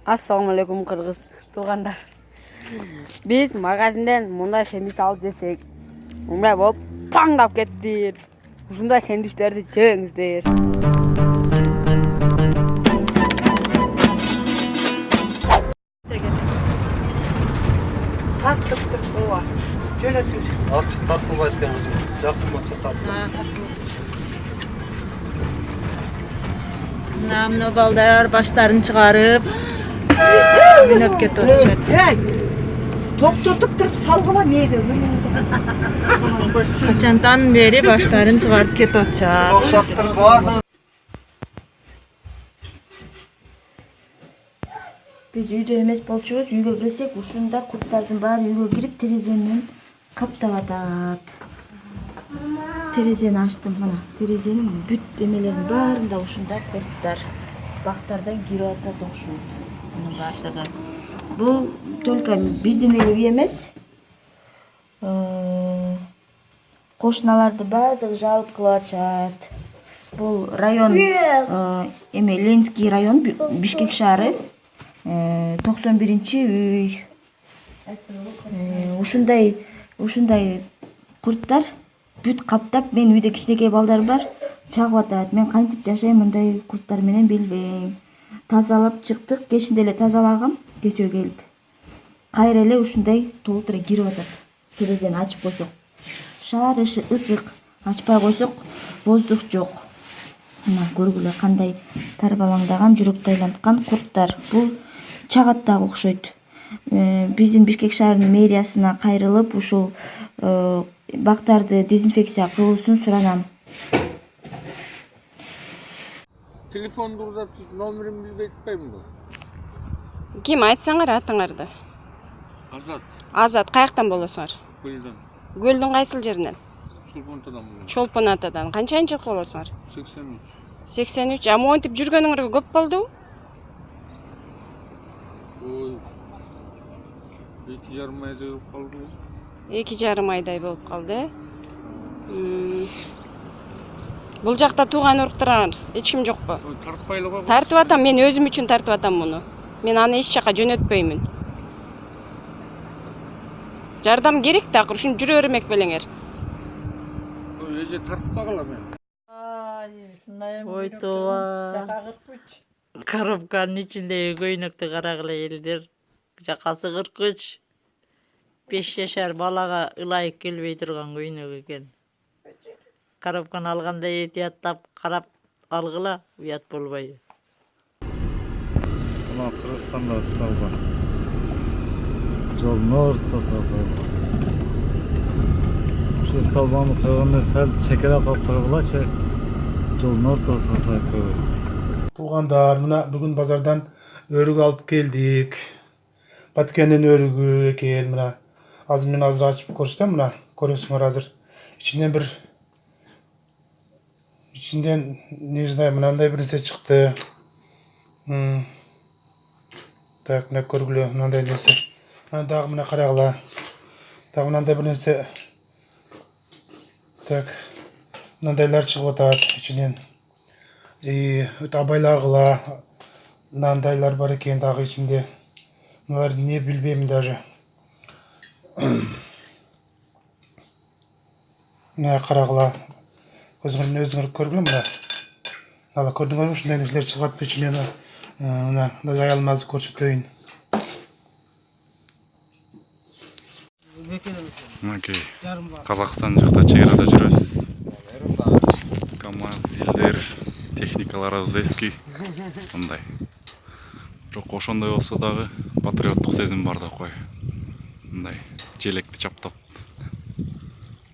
Assalamu alaikum Kırgız tug'anlar. Biz magazinden mындай сэндвич алып жесек, мындай болуп паңдап кетти. Ушундай сэндвичтерди жеңиздер. Тартып ооба. Жөнөтүр. Ачык тартылбайт экен кызым. Жакынмаса тартылбайт. Намно балдар баштарын чыгарып үнөп кетип атышат. Токтотуп туруп салгыла мээге. Качандан бери баштарын чыгарып кетип атышат. Окшоттурбу? Биз үйдө эмес болчубуз, үйгө келсек ушунда курттардын баары үйгө кирип терезенин каптап атат. Терезени ачтым, мына терезенин бүт эмелеринин баарында ушундай курттар бактардан кирип атат окшойт. Мунун баардыгы. Бул только биздин эле үй эмес. Кошуналарды баардыгы жалып кылып атышат. Бул район эме Ленинский район, Бишкек шаары. 91-үй. Ушундай курттар бүт каптап, мен үйдө кичинекей балдарым бар, чагып атат. Мен кантип жашайм мындай курттар менен билбейм. Тазалап чыктык, кечинде эле тазалагам, кечөө келип. Кайра эле ушундай толтура кирип атат. Терезени ачып койсок, шаар ысык, ачпай койсок воздух жок. Мына көргүлө кандай тарбалаңдаган, жүрөктү айланткан курттар. Бул чагат дагы окшойт. Биздин Бишкек шаарынын мэриясына кайрылып, ушул бактарды дезинфекция кылуусун суранам. Телефонду уратып, номерин билбей атпаймынбы? Ким айтсаңар атыңарды? Азат, Азат, каяктан болосуңар? Көлдөн. Көлдүн кайсыл жеринен? Шолпонтадан болот. Чолпон атадан. Канчанчы жыл болосуңар? 83. 83. А монтип жүргөнүңөргө көп болду? Ой. 2,5 айдай болуп калды. 2,5 айдай болуп калды. Бул жакта тууган уруктарыңар эч ким жокпу? Ой, тартпайлы го. Тартып атам, мен өзүм үчүн тартып атам муну. Мен аны эч жака жөнөтпөймүн. Жардам керек да, ушинтип жүрө бермек белеңер. Ой, эже тартпагыла мен. Ой тууба. Коробканын ичиндеги көйнөктү карагыла элдер. Жакасы 43. 5 жашар балага ылайык келбей турган көйнөк экен. Коробканы алганда этияттап карап алгыла, уят болбойбу. Мына Кыргызстанда ысталган. Жолдун ортосу койгон. Ушу столбаны койгондо сәл чекерак алып койгулачы. Жолдун ортосуна сайып койгон. Туугандар, мына бүгүн базардан өрүк алып келдик. Баткендин өрүгү экен, мына. Азыр мен азыр ачып көрсөтөм, мына. Көрөсүңөр азыр. Içinden неждай мынандай bir нерсе чыкты. Так, мына көргүлө, мынандай нерсе. Мына дагы мына карагыла. Дагы мынандай bir нерсе. Так. Мынандайлар чыгып атат ичинен. Өтө абайлагыла. Мынандайлар бар экен дагы ичинде. Мыналар не билбейм даже. Мына карагыла. Өзүңөр көргүлө мына. Мына көрдүңөрбү, ушундай нерселер чыгып атып ичинен. Мына аялымызды көрсөтөйүн. Мынакей Казакстан жакта чек арада жүрөбүз. КамАЗ-илдер, техникаларыбыз эски. Мындай. Бирок ошондой болсо дагы патриоттук сезим бар да кой. Мындай желекти чаптап,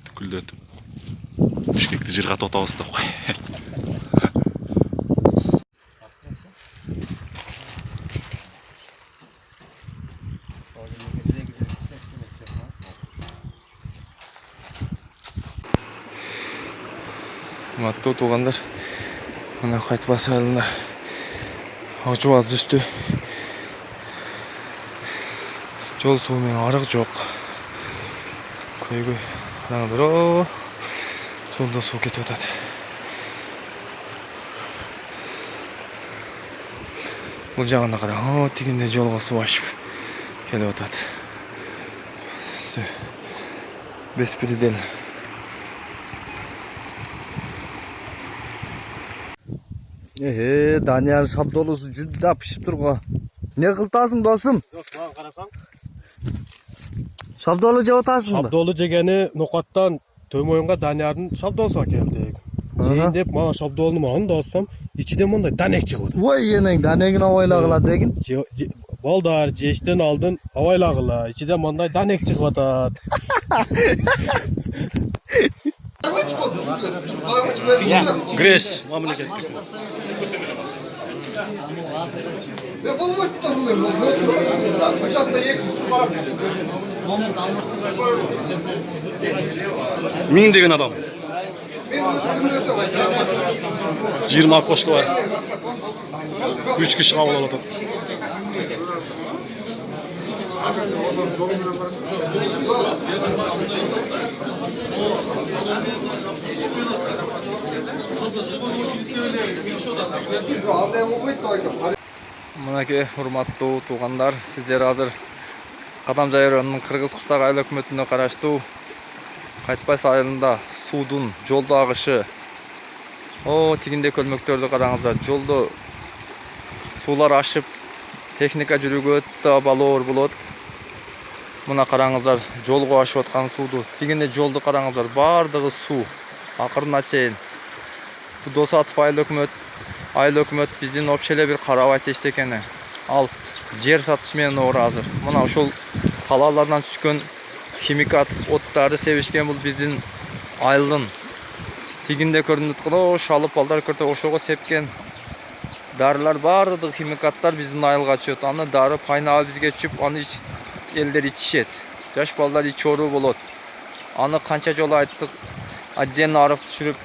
түкүлдөтүп, Бишкекти жыргатып атабыз да кой. Урматтуу туугандар, мына Кайтбас айылына жубал түстү. Жол суу менен арык жок. Көйгөй караңдар, жолдо суу кетип атат. Бұл жағына қара. О, тигенде жолға су ашып келіп отады. Беспредел. Данияр Шабдолусу жүдді пішіп тұрға. Не қылтасың досым? Жоқ, маған қарасаң. Шабдолу жеп отасың ба? Шабдолу жегені ноқаттан төмойынға Даниярдың Шабдолуға келдік. Жейін деп, маған Шабдолуны маған да алсам, içiden мұндай данек шығып отыр. Ой, енең, данегін авайлағыла деген. Балдар, жештен алдын авайлағыла, içiden мұндай данек шығып отыр. Грес, мамлекеттік. Мен деген адам. 20 аққошқы бар. 3 кіші қабыл алады. Мынаке, урматтуу туугандар, сиздер азыр Кадамжай районунун Кыргыз-Кыштак айыл өкмөтүнө караштуу Кайтпайс айылында суудун жолдо агышы. О, тигинде көлмөктөрдү караңыздар. Жолдо суулар ашып, техника жүрүүгө өтө абалоор болот. Мына караңыздар, жолго ашып аткан сууду. Тигинде жолду караңыздар, бардыгы суу. Акырына чейин. Бу Досатов айыл өкмөт биздин вообще эле бир карабайт эчтекени. Ал жер сатыш менен оор азыр. Мына ошол талаалардан түшкөн химикат оттарды себишкен бул биздин айылдын тигинде көрүнүп аткан шалып балдар көртө ошого сепкен дарылар бардыгы химикаттар биздин айылга түшөт. Аны дары пайнабы бизге түшүп, аны элдер ичишет. Жаш балдар ичору болот. Аны канча жолу айттык, отдельно арык түшүрүп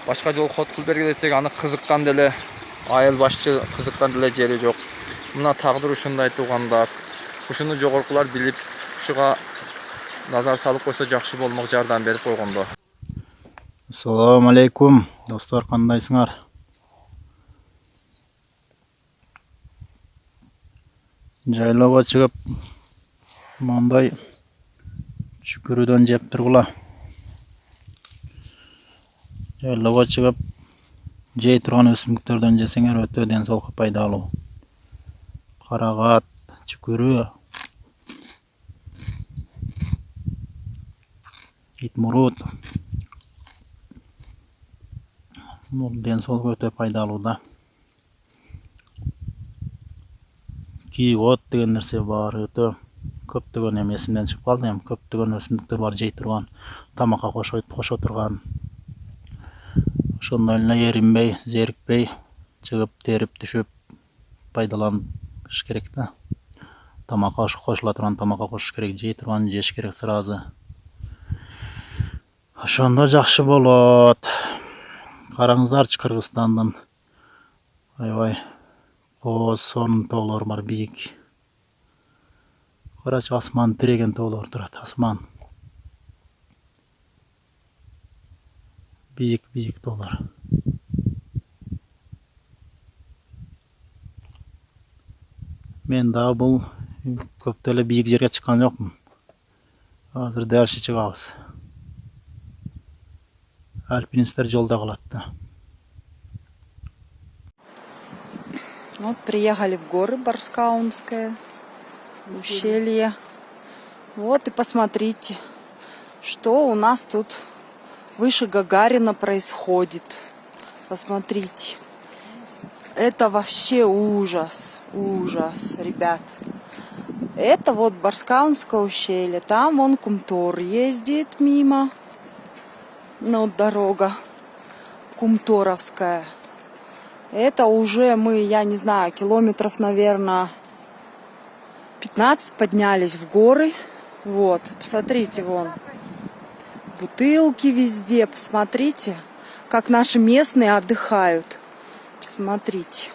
башка жол ход кылып берге десек, аны кызыккан деле айыл башчы кызыккан деле жери жок. Мына тагдыр ушундай туугандар. Ушуну жогоркулар билип, ушуга назар салып койсо жакшы болмок, жардам берип койгондо. Ассаламу алейкум, достар, кандайсыңар? Жайлоого чыгып, мындай чүкүрүдөн жеп тургула. Жайлоого чыгып, жей турган өсүмдүктөрдөн жесеңер өтө ден соолукка пайдалуу. Карагат, чүкүрү, итмурут. Бул ден соолукка өтө пайдалуу да. Кийгот деген нерсе бар, өтө көптөгөн эми эсимден чыгып калды, эми көптөгөн өсүмдүктөр бар, жей турган, тамакка кошо турган. Ошондой эле эринбей, зерикпей, чыгып, терип, түшүп, пайдаланыш керек да. Тамакка кошула турган, тамакка кошуш керек, жей турган, жеш керек сразу. Ошондо жакшы болот. Караңыздарчы, Кыргызстандын аябай кооз сонун тоолор бар, бийик. Карачы, асман тиреген тоолор турат, асман. Бийик тоолор. Мен да бул көптө эле бийик жерге чыккан жокмун. Азыр дальше чыгабыз. Альпинисттер жолда калат да. Вот приехали в горы Барскаунское ущелье. Вот и посмотрите, что у нас тут выше Гагарина происходит. Посмотрите. Это вообще ужас, ребят. Это вот Барскаунское ущелье. Там вон Кумтор ездит мимо. Ну, вот дорога Кумторовская. Это уже мы, я не знаю, километров, наверное, 15 поднялись в горы. Вот, посмотрите, вон. Бутылки везде, посмотрите, как наши местные отдыхают. Посмотрите.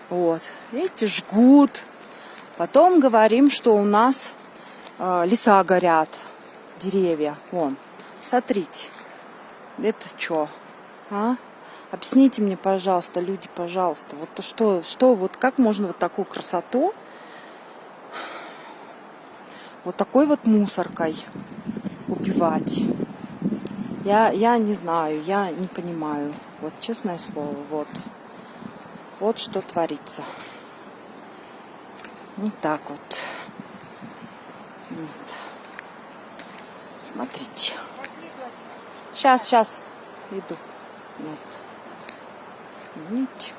Вот, видите, жгут. Потом говорим, что у нас леса горят, деревья. Вон, смотрите. Это что? А? Объясните мне, пожалуйста, люди, пожалуйста, вот вот как можно вот такую красоту вот такой вот мусоркой убивать? Я не знаю, я не понимаю. Вот честное слово, вот что творится. Вот так вот. Вот. Смотрите. Сейчас иду. Вот. Видите,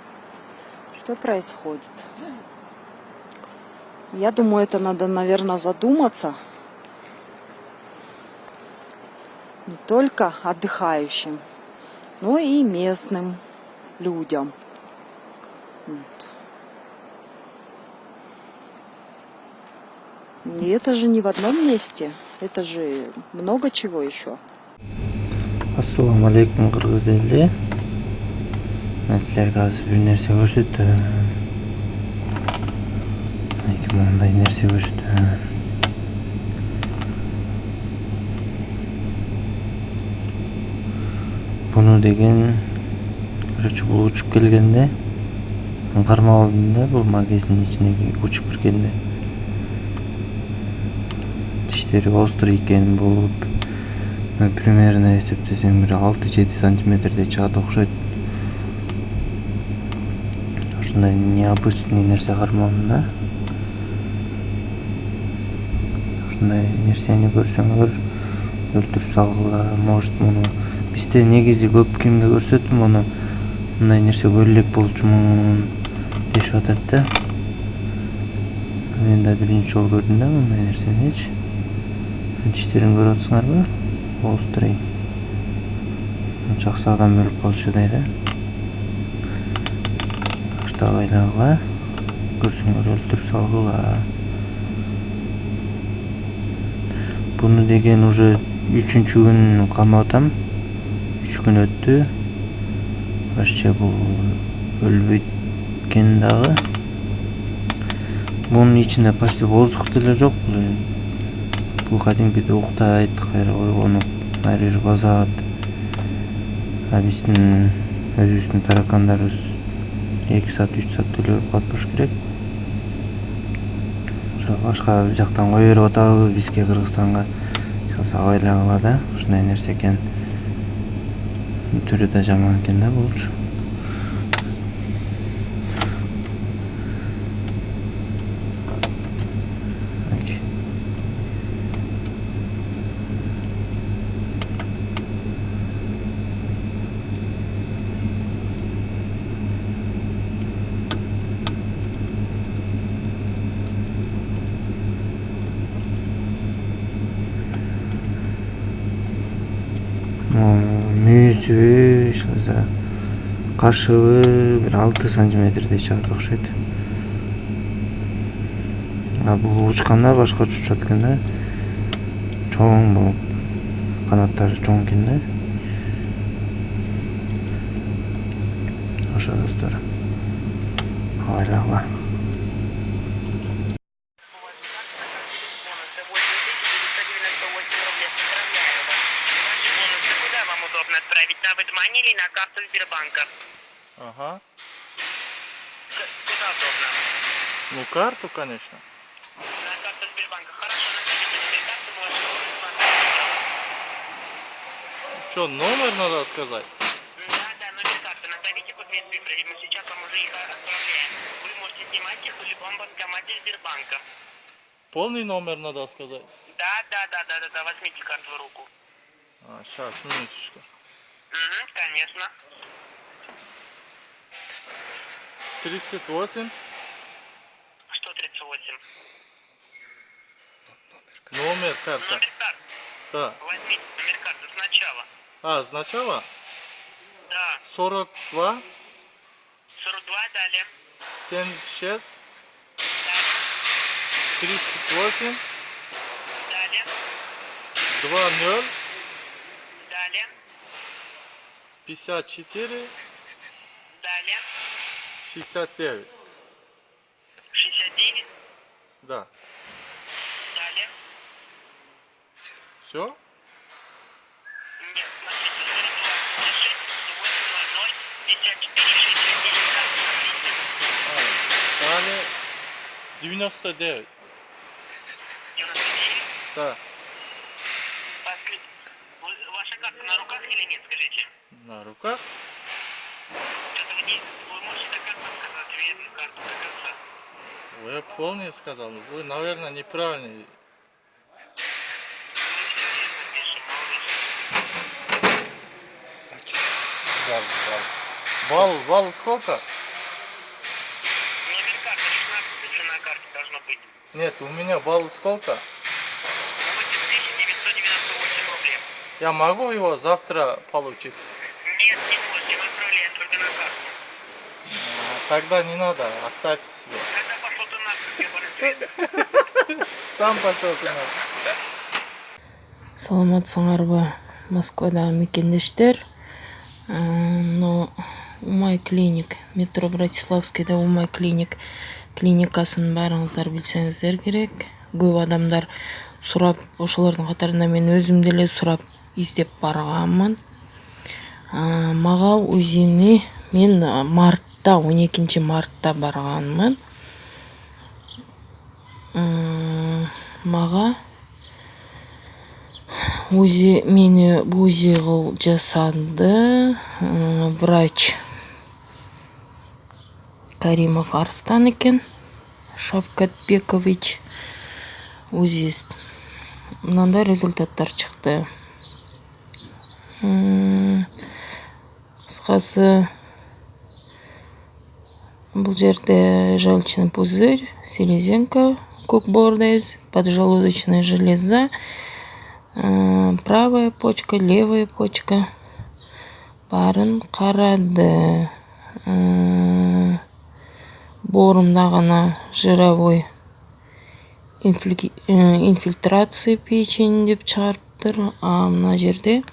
что происходит? Я думаю, это надо, наверное, задуматься. Не только отдыхающим, но и местным людям. Вот. И это же не в одном месте, это же много чего еще. Ассаламу алейкум, кыргыз эле. Мен силерге азыр бир нерсе көрсөтөм. Мындай нерсе көрсөтөм. Буну деген короче бул учуп келгенде кармап алдым да, бул магазиндин ичине учуп киргенде. Тиштери острый экен, бул примерно эсептесең бир 6-7 сантиметрдей чыгат окшойт. Ушундай необычный нерсе кармадым да. Ушундай нерсени көрсөңөр өлтүрүп салгыла. Может муну бизде негизи көп кимге көрсөттүм, муну мындай нерсе көрө элек болчумун дешип атат да. Мен да биринчи жолу көрдүм да мындай нерсеничи. Тиштерин көрүп атсыңарбы? Острый. Жакшы адам өлүп калышыдай да. Аштабайлагыла. Көрсөңөр өлтүрүп салгыла. Буну деген уже 3-чү күн камап атам. 3 күн өттү. Вообще бул өлбөйт экен дагы. Бунун ичинде почти воздух деле жок. Бул кадимкидей уктайт, кайра ойгонуп, ар бир базат. А биздин өзүбүздүн таракандарыбыз 2 саат, 3 саат деле өлүп калыш керек. Ошо башка жактан кое берип атабы бизге, Кыргызстанга. Сабайлагыла да, ушундай нерсе экен. Түрү да жаман экен да булчу. Мүйүсү, ишалса, кашыбы бир 6 сантиметрдей чыгат окшойт. А бул учканда башка учат экен да. Чоң болуп, канаттары чоң экен да. Ошо достор. Абайлагыла. Отправить на WebMoney или на карту Сбербанка? Ага. Куда удобно? Ну, карту, конечно. На карту Сбербанка. Хорошо, назовите номер карты, можете Что, номер надо сказать? Да, номер карты. Назовите по 2 цифры, мы сейчас вам уже их отправляем. Вы можете снимать их в любом банкомате Сбербанка. Полный номер надо сказать? Да, возьмите карту в руку. Сейчас, минуточку. Конечно. 38. Что 38? Номер карты. Номер карты. Да. Возьмите номер карты сначала. Сначала? Да. 42. 42, далее. 76. Далее. 38. Далее. 20. Далее. 54. Далее. 69. 69. Да. Далее. Все? Нет, смотрите, 42, 56, 800, 99. 99? Да, Ваша карта на руках или нет, скажите? на руках. Это вы можете до конца сказать, верную карту до конца. Я полный сказал, вы, наверное, неправильный. Балл сколько? Номер карты 16 цена карты должно быть. Нет, у меня балл сколько? 8998 рублей. Я могу его завтра получить? Нет, не можете, мы отправляем только на карту. Тогда не надо, оставьте себе. Тогда пошел ты нахуй, Сам пошел ты нахуй. Саламатсыңарбы Москвадағы мекендештер. Но Умай клиник, метро Братиславскийда Умай клиникасын барыңыздар білсеңіздер керек. Көп адамдар сұрап, ошолордун катарында мен өзүм деле сурап издеп барганмын. Мага УЗИни мен мартта, 12 мартта барганмын. Мага мени УЗИ жасады врач Каримов Арстан экен, Шавкатбекович, УЗИст. Мынандай результаттар чыкты. Кыскасы, бул жерде желчный пузырь, селезенка, көкбоордайбыз, поджелудочная железа, правая почка, левая почка барын карады. Боорумда гана жировой инфильтрация печени деп чыгарыптыр. А мына жерде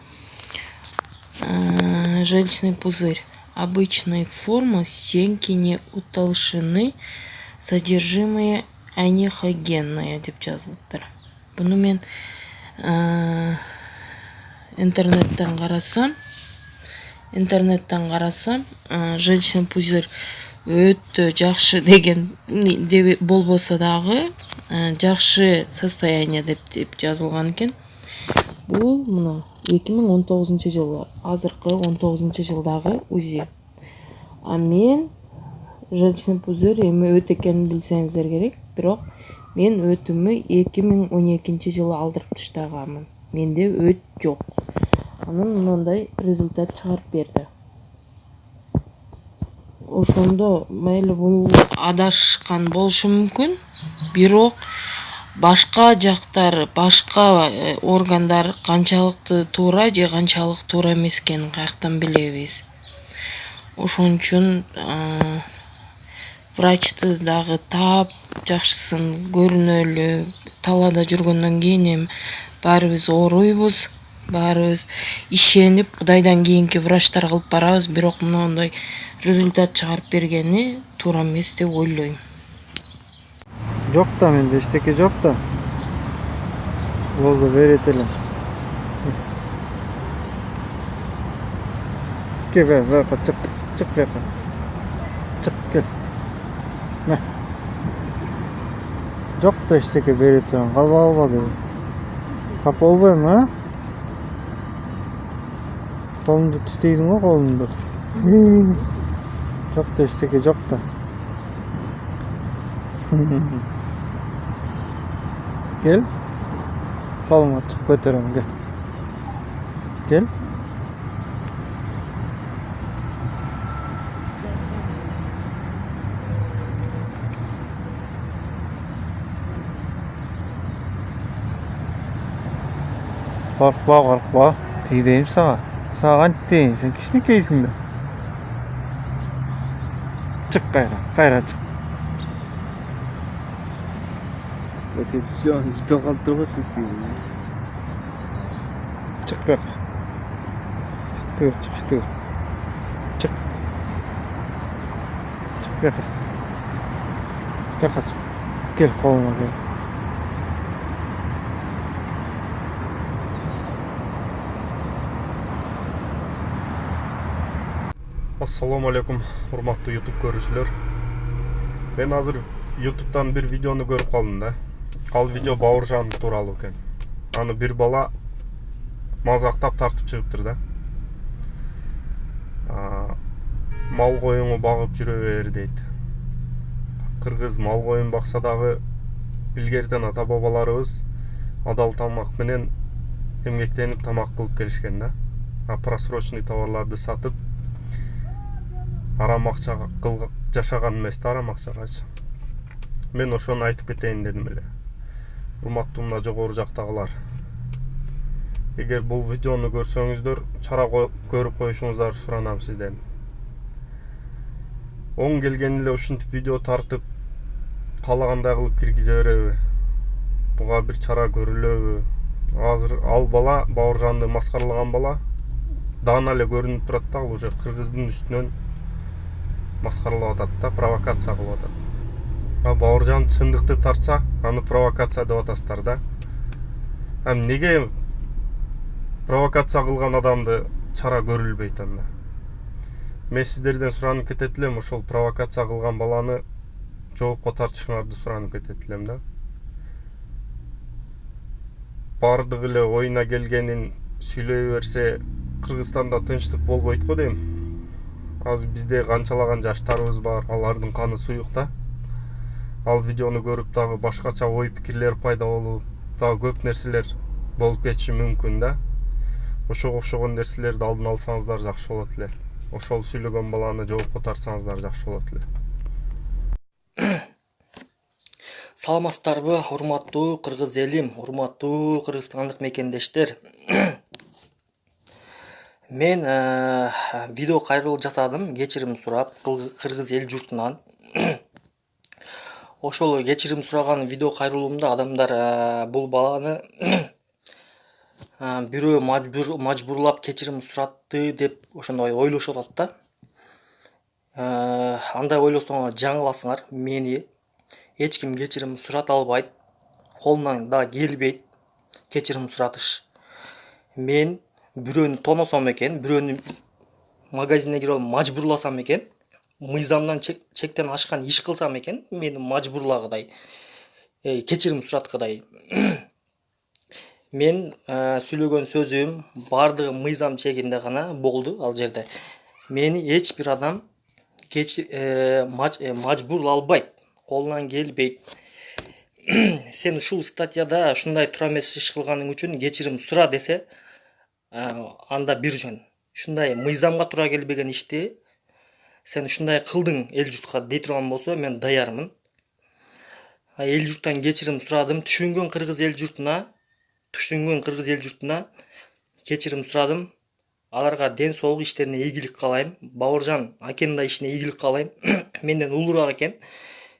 желчный пузырь обычной формы, стенки не утолщены, содержимое анехогенное деп жазылыптыр. Буну мен интернеттен карасам, желчный пузырь өтө жакшы деген болбосо дагы жакшы состояние деп жазылган экен. Бул мына 2019 жылы, азыркы 19 жылдагы УЗИ. А мен желчный пузырь эме өт экенин билсеңиздер керек, бирок мен өтүмү 2012 жылы алдырып таштаганмын. Менде өт жок. Анан мындай результат чыгарып берди. Ошондо мейли бул адашкан болушу мүмкүн, бирок башка жактар, башка органдар канчалыкты туура же канчалык туура эмес экенин каяктан билебиз. Ошон үчүн врачты дагы таап, жакшысын көрүнөлү, талаада жүргөндөн кийин баарыбыз ооруйбуз, баарыбыз ишенип Кудайдан кийинки врачтар кылып барабыз, бирок мындай результат чыгарып бергени туура эмес деп ойлойм. Жок да менде эчтеке жок да. Лоза берет элем. Кел, чык бияка. Чык кел. Мә. Жок да эчтеке берет элем. Калба деп. Капа болбойм, а? Колумду тиштейсиң го, колумду. Жок да эчтеке жок да. Gel. Koluma çık götürüm gel. Gel. Korkma. Diyeyim sana. Sana deyin. Sen kişnikeysin de. Çık gayra çık. Это все, что контроль такие. Çık bak. Çık. Çık bak. Gel koluma gel. Ассаламу алейкум, урматтуу YouTube көрүүчүлөр. Мен азыр YouTube'dan bir videonu көрүп калдым да. Ал видео Бауыржан тууралуу экен. Аны bir бала мазактап тартып чыгыптыр да. Мал коюңу багып жүрө бер дейт. Кыргыз мал коюн бакса дагы илгертен ата бабаларыбыз адал тамак менен эмгектенип тамак кылып келишкен да. Просрочный товарларды сатып арам акча жашаган эмес да, арам акчагачы. Мен ошону айтып кетейин дедим эле. Урматтуу мына жогору жактагылар. Эгер бул видеону көрсөңүздөр, чара көрүп коюшуңуздарды суранам сизден. Оң келген эле ушинтип видео тартып, каалагандай кылып киргизе береби? Буга бир чара көрүлөбү? Азыр ал бала, Бауыржанды маскаралаган бала, даана эле көрүнүп турат да, ал уже кыргыздын үстүнөн маскаралап атат да, провокация кылып атат. Бауыржан чындыкты тартса, аны провокация деп атасыздар да. Неге провокация кылган адамды чара көрүлбөйт анда? Мен сиздерден суранып кетет элем, ошол провокация кылган баланы жоопко тартышыңарды суранып кетет элем да. Бардык эле оюна келгенин сүйлөй берсе, Кыргызстанда тынчтык болбойт го дейм. Азыр бизде канчалаган жаштарыбыз бар, алардын каны суюк да. Ал видеону көрүп дагы башкача ой пикирлер пайда болуп, дагы көп нерселер болуп кетиши мүмкүн да. Ошого окшогон нерселерди алдын алсаңыздар жакшы болот эле. Ошол сүйлөгөн баланы жоопко тартсаңыздар жакшы болот эле. Саламатсыздарбы, урматтуу кыргыз элим, урматтуу кыргызстандык мекендештер. Мен видео кайрылып жасадым, кечирим сурап кыргыз эл журтунан. Ошол кечирим сураган видео кайрылуумда адамдар бул баланы бирөө мажбурлап кечирим суратты деп ошондой ойлошуп атат да. Андай ойлосоңор жаңыласыңар. Мени эч ким кечирим сурата албайт, колунан да келбейт кечирим суратыш. Мен бирөөнү тоносом экен, бирөөнү магазине кирип алып мажбурласам экен, мыйзамдан чектен ашкан иш кылсам экен, мени мажбурлагыдай, кечирим сураткыдай. Мен сүйлөгөн сөзүм бардыгы мыйзам чегинде гана болду ал жерде. Мени эч бир адам мажбурлай албайт, колунан келбейт. Сен ушул статьяда ушундай туура эмес иш кылганың үчүн кечирим сура десе, анда бир жөн. Ушундай мыйзамга туура келбеген ишти сен ушундай кылдың эл журтка дей турган болсо, мен даярмын. Эл журттан кечирим сурадым, түшүнгөн кыргыз эл журтуна кечирим сурадым. Аларга ден соолук, иштерине ийгилик каалайм. Бауыржан акенин да ишине ийгилик каалайм. Менден улураак экен.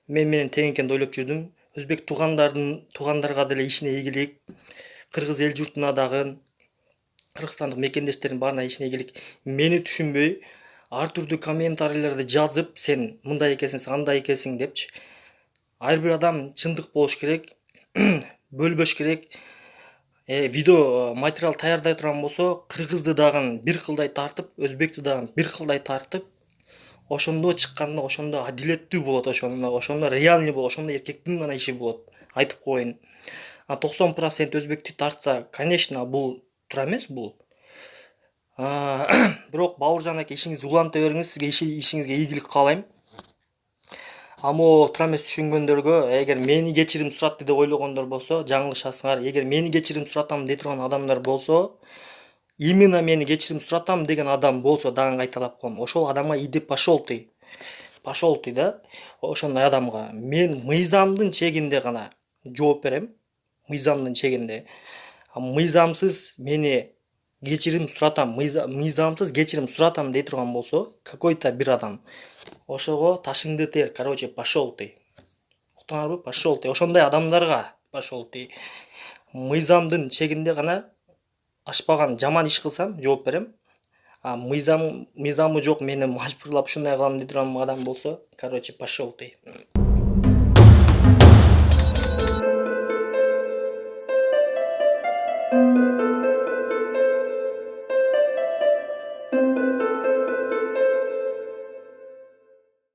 Мен менен тең экенди ойлоп жүрдүм. Өзбек туугандарга деле ишине ийгилик. Кыргыз эл журтуна дагы, кыргызстандык мекендештердин баарына ишине ийгилик. Мени түшүнбөй ар түрдүү комментарийлерди жазып, сен мындай экенсиң, сен андай экенсиң депчи. Ар бир адам чындык болуш керек, бөлбөш керек. Видео материал таярдай турган болсо, кыргызды дагы бир кылдай тартып, өзбекти дагы бир кылдай тартып, ошондо чыкканда ошондо адилеттүү болот, ошондо реальный болот, ошондо эркектин гана иши болот. Айтып коеюн. 90% өзбекти тартса, конечно, бул туура эмес бул. Бирок Бауыржан аке, ишиңизди уланта бериңиз, сизге ишиңизге ийгилик каалайм. Туура эмес түшүнгөндөргө, эгер мени кечирим суратты деп ойлогондор болсо, жаңылышасыңар. Эгер мени кечирим суратам дей турган адамдар болсо, именно мени кечирим суратам деген адам болсо, дагы кайталап коем, ошол адамга иди пошел ты. Пошел ты да. Ошондой адамга мен мыйзамдын чегинде гана жооп берем. Мыйзамдын чегинде. Мыйзамсыз мени кечирим суратам, мыйзамсыз кечирим суратам дей турган болсо, какой-то бир адам, ошого ташыңды тер, короче, пошел ты. Уктуңарбы? Пошел ты. Ошондой адамдарга пошел ты. Мыйзамдын чегинде гана ашпаган жаман иш кылсам жооп берем. Мыйзамы жок, мени мажбурлап ушундай кылам дей турган адам болсо, короче, пошел ты.